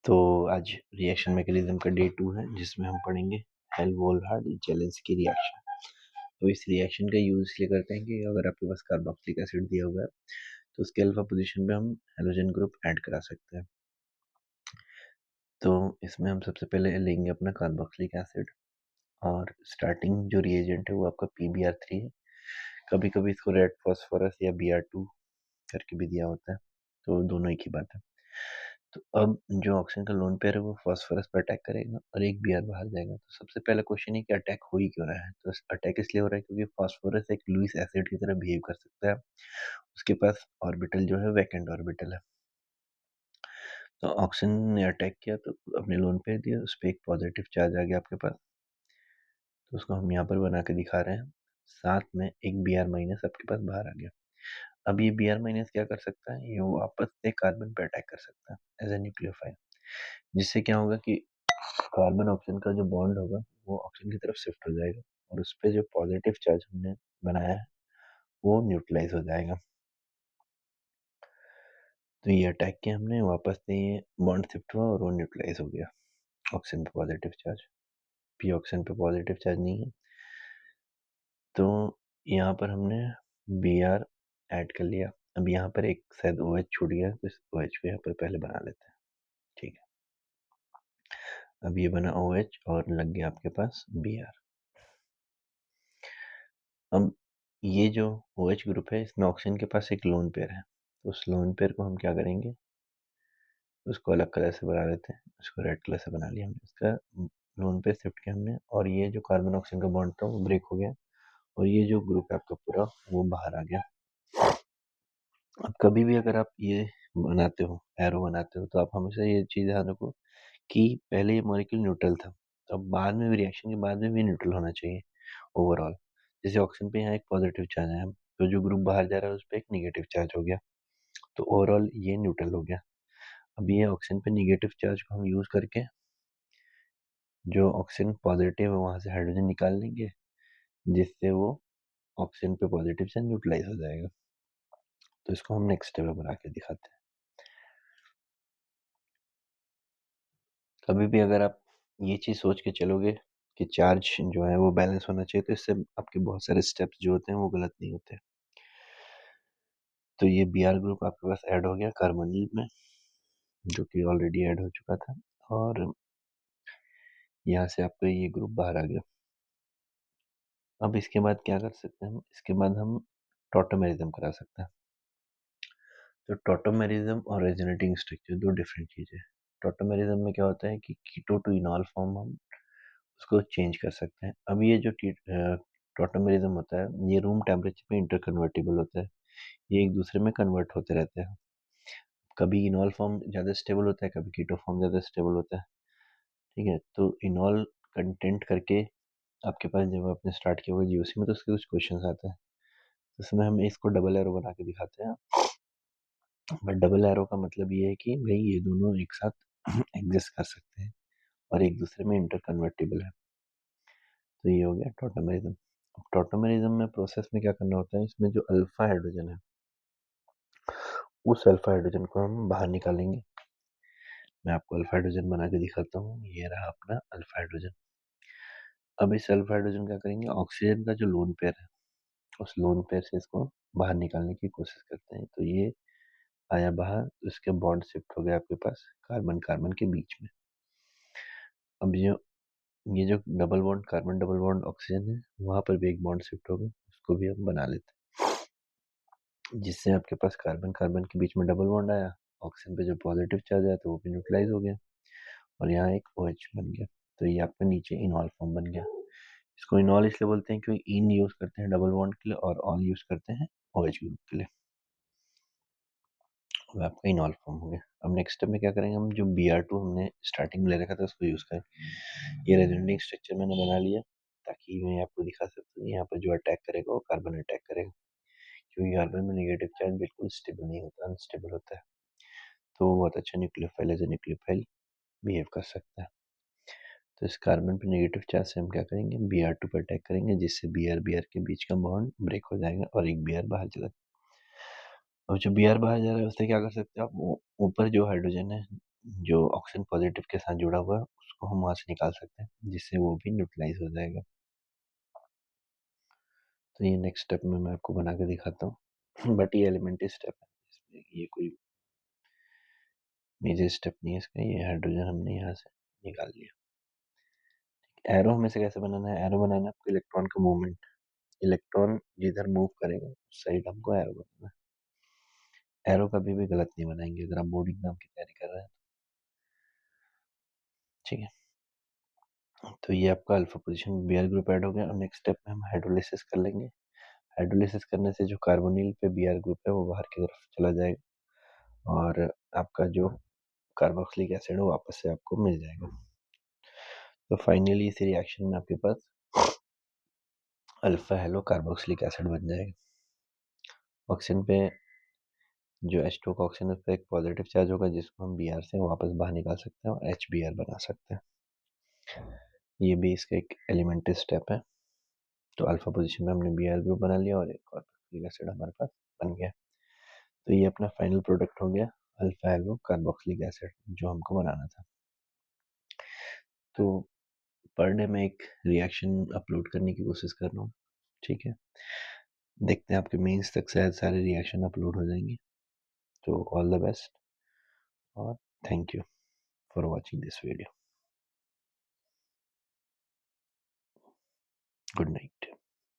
तो आज reaction mechanism का डे 2 है, जिसमें हम पढ़ेंगे हेल्महोल्ट्ज़-जेलेंस्की रिएक्शन। तो इस रिएक्शन का यूज इसलिए करते हैं कि अगर आपके पास कार्बोक्सिलिक एसिड दिया हुआ है तो उसके अल्फा पोजीशन पे हम हेलोजन ग्रुप ऐड करा सकते हैं। तो इसमें हम सबसे पहले लेंगे अपना कार्बोक्सिलिक एसिड, और स्टार्टिंग जो रिएजेंट है वो आपका PbR3 है। कभी कभी इसको रेड फॉस्फोरस या Br2 करके भी दिया होता है, तो दोनों एक ही बात है। तो अब जो ऑक्सीजन का लोन पेयर है वो फास्फोरस पर अटैक करेगा और एक Br बाहर जाएगा। तो सबसे पहला क्वेश्चन है कि अटैक हो ही क्यों रहा है। तो अटैक इसलिए हो रहा है क्योंकि फास्फोरस एक लुईस एसिड की तरह बिहेव कर सकता है। उसके पास ऑर्बिटल जो है वैकेंट ऑर्बिटल है। तो ऑक्सीजन ने अटैक किया तो अपने लोन पेयर दिया, उस पर एक पॉजिटिव चार्ज आ गया आपके पास। तो उसको हम यहाँ पर बना के दिखा रहे हैं। साथ में एक Br माइनस आपके पास बाहर आ गया। अब ये Br माइनस क्या कर सकता है, ये वापस से कार्बन पे अटैक कर सकता है एज ए न्यूक्लियोफाइल, जिससे क्या होगा कि कार्बन ऑक्सीजन का जो बॉन्ड होगा वो ऑक्सीजन की तरफ शिफ्ट हो जाएगा, और उस पर जो पॉजिटिव चार्ज हमने बनाया है वो न्यूट्रलाइज हो जाएगा। तो ये अटैक किया हमने, वापस से ये बॉन्ड शिफ्ट हुआ और वो न्यूट्रलाइज हो गया। ऑक्सीजन पे पॉजिटिव चार्ज, पी ऑक्सीजन पे पॉजिटिव चार्ज नहीं है, तो यहाँ पर हमने Br ऐड कर लिया। अब यहाँ पर एक शायद OH छूट गया, तो इस OH को यहाँ पर पहले बना लेते हैं। ठीक है, अब ये बना OH और लग गया आपके पास Br। अब ये जो OH ग्रुप है इसमें ऑक्सीजन के पास एक लोन पेयर है, तो उस लोन पेयर को हम क्या करेंगे, उसको अलग कलर से बना लेते हैं। उसको रेड कलर से बना लिया हमने, इसका लोन पेयर शिफ्ट किया हमने, और ये जो कार्बन ऑक्सीजन का बॉन्ड था वो ब्रेक हो गया, और ये जो ग्रुप है आपका पूरा वो बाहर आ गया। अब कभी भी अगर आप ये बनाते हो, एरो बनाते हो, तो आप हमेशा ये चीज़ ध्यान रखो कि पहले ये मॉलिक्यूल न्यूट्रल था, तो अब बाद में भी रिएक्शन के बाद में भी न्यूट्रल होना चाहिए ओवरऑल। जैसे ऑक्सीजन पे यहाँ एक पॉजिटिव चार्ज है, तो जो ग्रुप बाहर जा रहा है उस पर एक निगेटिव चार्ज हो गया, तो ओवरऑल ये न्यूट्रल हो गया। अब ये ऑक्सीजन पे निगेटिव चार्ज को हम यूज करके जो ऑक्सीजन पॉजिटिव है वहां से हाइड्रोजन निकाल लेंगे, जिससे वो ऑक्सीजन पे पॉजिटिव से न्यूट्रलाइज हो जाएगा। तो इसको हम नेक्स्ट स्टेप में बना के दिखाते हैं। कभी भी अगर आप ये चीज़ सोच के चलोगे कि चार्ज जो है वो बैलेंस होना चाहिए, तो इससे आपके बहुत सारे स्टेप्स जो होते हैं वो गलत नहीं होते। तो ये Br ग्रुप आपके पास ऐड हो गया कार्बोनिल में, जो कि ऑलरेडी ऐड हो चुका था, और यहाँ से आपका ये ग्रुप बाहर आ गया। अब इसके बाद क्या कर सकते हैं हम, इसके बाद हम टॉटोमेरिज्म करा सकते हैं। तो टॉटोमेरिज्म और रेजोनेटिंग स्ट्रक्चर दो डिफरेंट चीज़ें हैं। टॉटोमेरिज्म में क्या होता है कि कीटो टू इनॉल फॉर्म हम उसको चेंज कर सकते हैं। अब ये जो टॉटोमेरिज्म होता है ये रूम टेम्परेचर पे इंटर कन्वर्टिबल होता है, ये एक दूसरे में कन्वर्ट होते रहते हैं। कभी इनॉल फॉर्म ज़्यादा स्टेबल होता है, कभी कीटो फॉर्म ज़्यादा स्टेबल होता है। ठीक है, तो इनॉल कंटेंट करके आपके पास जब आपने स्टार्ट किया होगा GOC में, तो उसके कुछ क्वेश्चन आते हैं, तो इसमें हम इसको डबल एरो बना के दिखाते हैं। बट डबल एरो का मतलब ये है कि भाई ये दोनों एक साथ एग्जिस्ट कर सकते हैं और एक दूसरे में इंटर कन्वर्टिबल है। तो ये हो गया टॉटोमेरिज्म। अब टॉटोमेरिज्म में प्रोसेस में क्या करना होता है, इसमें जो अल्फा हाइड्रोजन है उस अल्फा हाइड्रोजन को हम बाहर निकालेंगे। मैं आपको अल्फा हाइड्रोजन बना के दिखाता हूँ। ये रहा अपना अल्फा हाइड्रोजन। अब इस अल्फा हाइड्रोजन क्या करेंगे, ऑक्सीजन का जो लोन पेयर है उस लोन पेयर से इसको बाहर निकालने की कोशिश करते हैं। तो ये आया बाहर, तो इसके बॉन्ड शिफ्ट हो गया आपके पास कार्बन कार्बन के बीच में। अब ये जो double bond carbon double bond oxygen है वहां पर भी एक बॉन्ड शिफ्ट हो गया, उसको भी हम बना लेते हैं, जिससे आपके पास कार्बन कार्बन के बीच में डबल बॉन्ड आया, ऑक्सीजन पे जो पॉजिटिव चार्ज आया तो वो भी न्यूट्रलाइज हो गया, और यहाँ एक OH बन गया। तो ये आपका नीचे इनॉल फॉर्म बन गया। इसको इनॉल इसलिए बोलते हैं क्योंकि इन यूज करते हैं डबल बॉन्ड के लिए और ऑल यूज करते हैं OH ग्रुप के लिए। वो आपका इनॉल फॉर्म हो गया। अब नेक्स्ट स्टेप में क्या करेंगे, हम जो Br2 हमने स्टार्टिंग में ले रखा था उसको यूज करें। ये रेजोनेटिंग स्ट्रक्चर मैंने बना लिया ताकि मैं आपको दिखा सकता हूँ यहाँ पर जो अटैक करेगा वो कार्बन अटैक करेगा, क्योंकि कार्बन में नेगेटिव चार्ज बिल्कुल स्टेबल नहीं होता, अनस्टेबल होता है। तो वो बहुत अच्छा nucleophile as a nucleophile behave कर सकता है। तो इस कार्बन पे नेगेटिव चार्ज से हम क्या करेंगे, Br2 पर अटैक करेंगे, जिससे Br के बीच का बॉन्ड ब्रेक हो जाएगा और एक Br बाहर चला। अब जो Br बाहर जा रहा है उससे क्या कर सकते हैं आप, ऊपर जो हाइड्रोजन है जो ऑक्सीजन पॉजिटिव के साथ जुड़ा हुआ है उसको हम वहाँ से निकाल सकते हैं, जिससे वो भी न्यूट्रलाइज हो जाएगा। तो ये नेक्स्ट स्टेप में मैं आपको बना के दिखाता हूँ। बट ये एलिमेंट्री स्टेप है, इसमें ये कोई मेजर स्टेप नहीं है इसका। ये हाइड्रोजन हमने यहाँ से निकाल लिया। एरो हमें से कैसे बनाना है? एरो बनाना है आपको इलेक्ट्रॉन का मूवमेंट। इलेक्ट्रॉन जिधर मूव करेगा उस साइड हमको एरो बनाना है। एरो कभी भी गलत नहीं बनाएंगे अगर आप बोर्ड एग्जाम की तैयारी कर रहे हैं। ठीक है, तो ये आपका alpha position Br group add हो गया। और नेक्स्ट स्टेप में हम हाइड्रोलिसिस कर लेंगे। हाइड्रोलिसिस करने से जो कार्बोनिल पे Br ग्रुप है वो बाहर की तरफ चला जाएगा और आपका जो कार्बोक्सिलिक एसिड है वापस से आपको मिल जाएगा। तो फाइनली इस रिएक्शन में आपके पास अल्फा हेलो कार्बोक्सिलिक एसिड बन जाएगा। ऑक्सीजन पे जो H2 का ऑक्सीजन है उस पर एक पॉजिटिव चार्ज होगा जिसको हम Br से वापस बाहर निकाल सकते हैं और HBr बना सकते हैं। ये भी इसका एक एलिमेंट्री स्टेप है। तो अल्फा पोजीशन में हमने Br ग्रुप बना लिया और एक कार्बोक्सिलिक एसिड हमारे पास बन गया। तो ये अपना फाइनल प्रोडक्ट हो गया अल्फा हेलो कार्बोक्सिलिक एसिड जो हमको बनाना था। तो पर डे मैं एक रिएक्शन अपलोड करने की कोशिश कर रहा हूँ। ठीक है, देखते हैं आपके मेंस तक शायद सारे रिएक्शन अपलोड हो जाएंगे। तो ऑल द बेस्ट और thank you for watching this video. Good night.